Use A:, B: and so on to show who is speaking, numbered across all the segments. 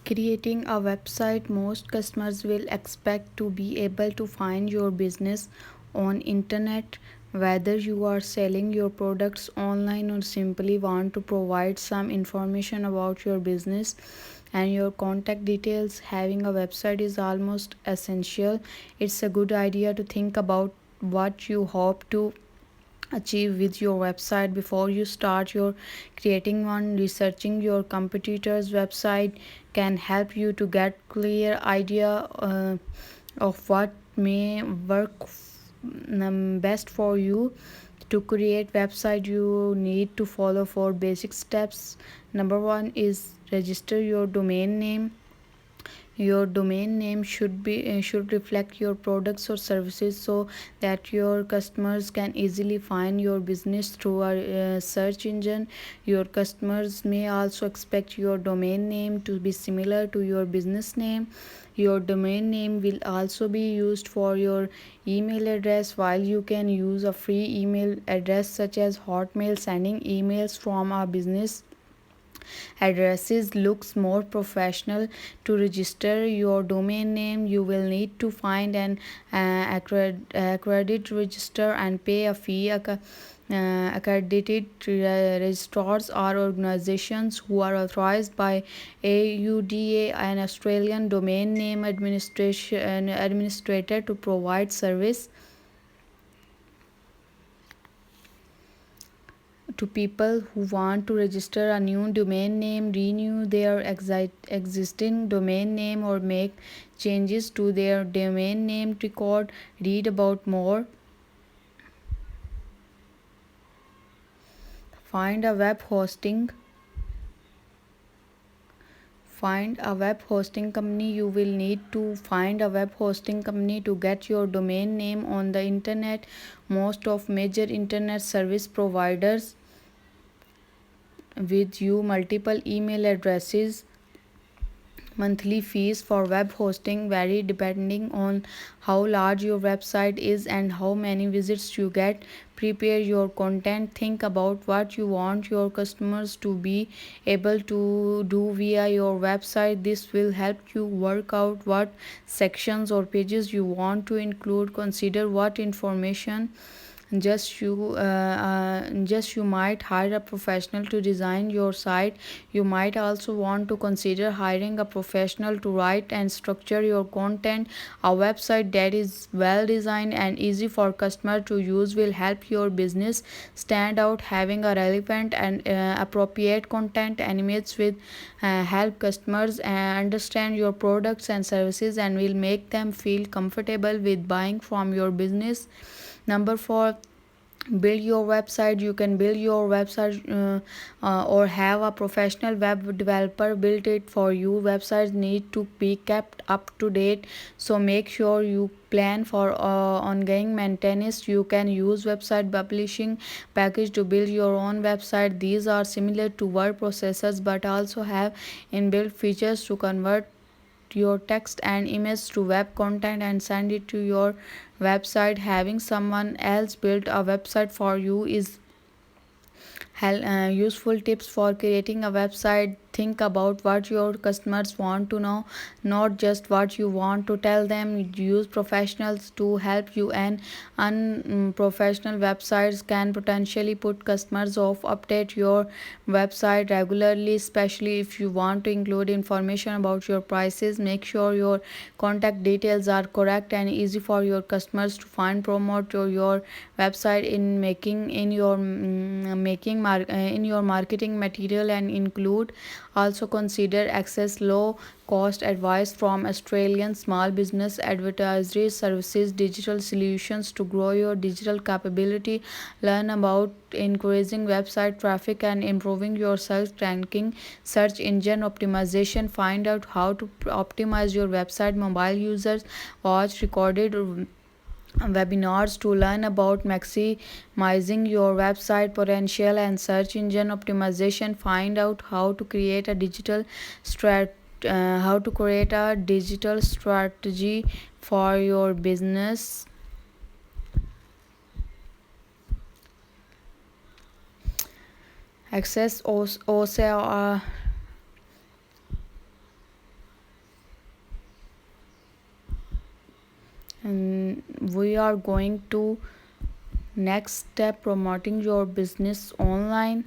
A: Creating a website, most customers will expect to be able to find your business on internet, whether you are selling your products online or simply want to provide some information about your business and your contact details. Having a website is almost essential. It's a good idea to think about what you hope to achieve with your website before you start your creating one. Researching your competitors website can help you to get clear idea of what may work best for you. To create website, you need to follow four basic steps. Number one is register your domain name. Your domain name should reflect your products or services so that your customers can easily find your business through a search engine. Your customers may also expect your domain name to be similar to your business name. Your domain name will also be used for your email address. While you can use a free email address such as Hotmail, sending emails from a business addresses looks more professional. To register your domain name, you will need to find an accredited register and pay a fee. Accredited registrars are organizations who are authorized by AUDA, an Australian domain name administration administrator, to provide service to people who want to register a new domain name, renew their existing domain name, or make changes to their domain name record. Read about more. Find a web hosting Find a web hosting company. You will need to find a web hosting company to get your domain name on the internet. Most of major internet service providers with you multiple email addresses. Monthly fees for web hosting vary depending on how large your website is and how many visits you get. Prepare your content. Think about what you want your customers to be able to do via your website. This will help you work out what sections or pages you want to include. Consider what information just you might hire a professional to design your site. You might also want to consider hiring a professional to write and structure your content. A website that is well designed and easy for customer to use will help your business stand out. Having a relevant and appropriate content animates with help customers understand your products and services and will make them feel comfortable with buying from your business. Number 4, build your website. You can build your website or have a professional web developer build it for you. Websites need to be kept up to date, so make sure you plan for ongoing maintenance. You can use website publishing package to build your own website. These are similar to word processors but also have inbuilt features to convert your text and image to web content and send it to your website. Having someone else build a website for you is useful. Tips for creating a website: think about what your customers want to know, not just what you want to tell them. Use professionals to help you, and unprofessional websites can potentially put customers off. Update your website regularly, especially if you want to include information about your prices. Make sure your contact details are correct and easy for your customers to find. Promote your website in your marketing material and include. Also consider access low cost advice from Australian small business advisory services, digital solutions to grow your digital capability. Learn about increasing website traffic and improving your search ranking. Search engine optimization. Find out how to optimize your website. Mobile users watch recorded webinars to learn about maximizing your website potential. And search engine optimization. Find out how to create a digital strategy for your business. Access also And we are going to next step, promoting your business online.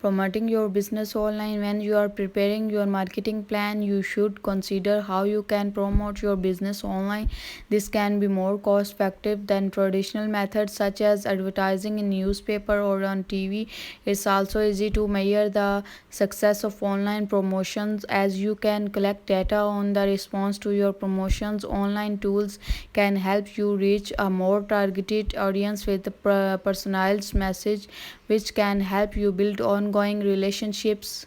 A: Promoting your business online. When you are preparing your marketing plan, you should consider how you can promote your business online. This can be more cost effective than traditional methods such as advertising in newspaper or on TV. It's also easy to measure the success of online promotions as you can collect data on the response to your promotions. Online tools can help you reach a more targeted audience with a personalized message, which can help you build ongoing relationships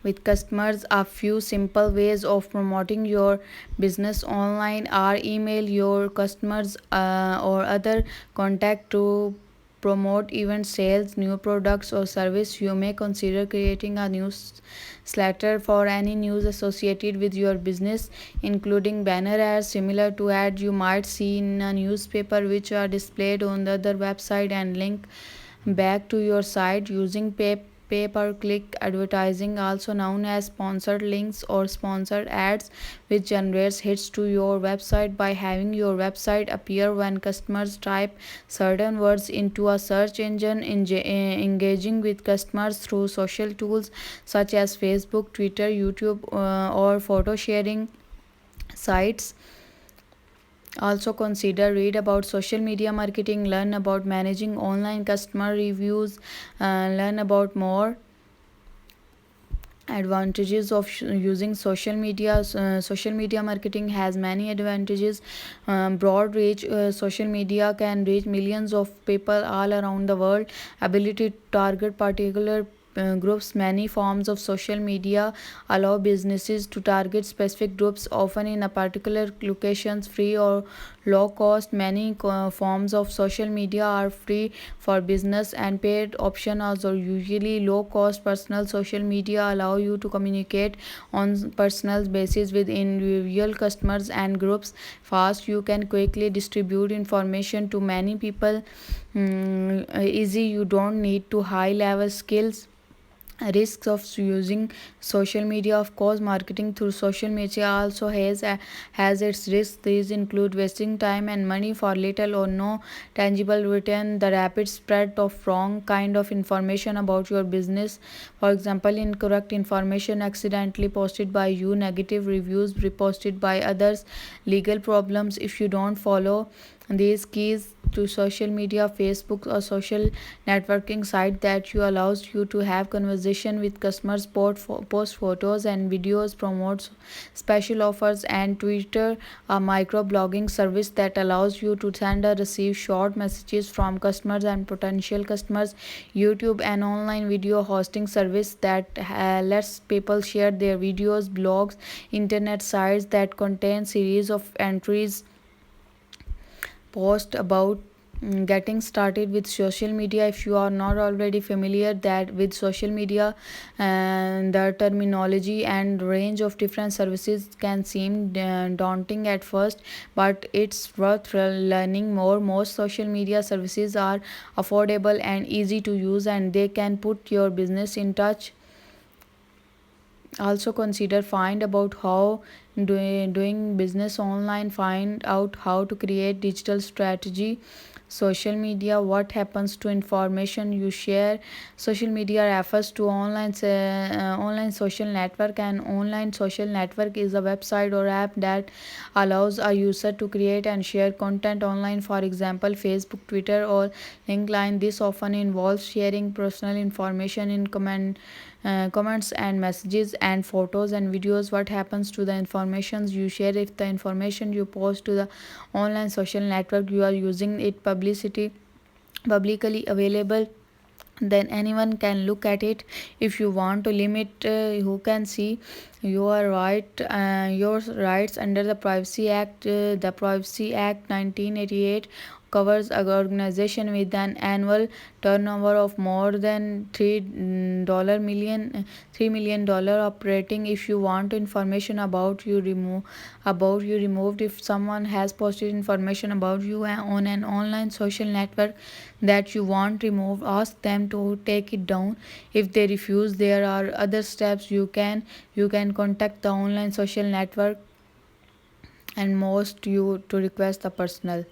A: with customers. A few simple ways of promoting your business online are: email your customers or other contact to promote event sales, new products or service. You may consider creating a newsletter for any news associated with your business, including banner ads similar to ads you might see in a newspaper, which are displayed on the other website and link back to your site. Using pay-per-click advertising, also known as sponsored links or sponsored ads, which generates hits to your website by having your website appear when customers type certain words into a search engine. Engaging with customers through social tools such as Facebook, Twitter, YouTube, or photo sharing sites. Also consider read about social media marketing, learn about managing online customer reviews, learn about more advantages of using social media. Social media marketing has many advantages. Broad reach, social media can reach millions of people all around the world. Ability to target particular groups. Many forms of social media allow businesses to target specific groups, often in a particular locations, free or low cost. Many forms of social media are free for business, and paid options are usually low cost. Personal social media allow you to communicate on personal basis with individual customers and groups. Fast, you can quickly distribute information to many people. Easy, you don't need to high level skills. Risks of using social media. Of course, marketing through social media also has its risks. These include wasting time and money for little or no tangible return, the rapid spread of wrong kind of information about your business, for example incorrect information accidentally posted by you, negative reviews reposted by others, legal problems if you don't follow these keys to social media. Facebook, a social networking site that you allows you to have conversation with customers, post photos and videos, promotes special offers. And Twitter, a microblogging service that allows you to send or receive short messages from customers and potential customers. YouTube, an online video hosting service that lets people share their videos, blogs, internet sites that contain series of entries post about getting started with social media. If you are not already familiar that with social media, and the terminology and range of different services can seem daunting at first, but it's worth learning more. Most social media services are affordable and easy to use, and they can put your business in touch. Also consider find about how doing business online, find out how to create digital strategy. Social media, what happens to information you share. Social media refers to online social network. An online social network is a website or app that allows a user to create and share content online, for example Facebook, Twitter or LinkedIn. This often involves sharing personal information in comments and messages and photos and videos. What happens to the information you share? If the information you post to the online social network, you are using it publicly available, then anyone can look at it. If you want to limit who can see your rights under the Privacy Act, the Privacy Act 1988 covers an organization with an annual turnover of more than $3 million operating. If you want information about you removed, if someone has posted information about you on an online social network that you want removed, ask them to take it down. If they refuse, there are other steps you can contact the online social network and most you to request the personal.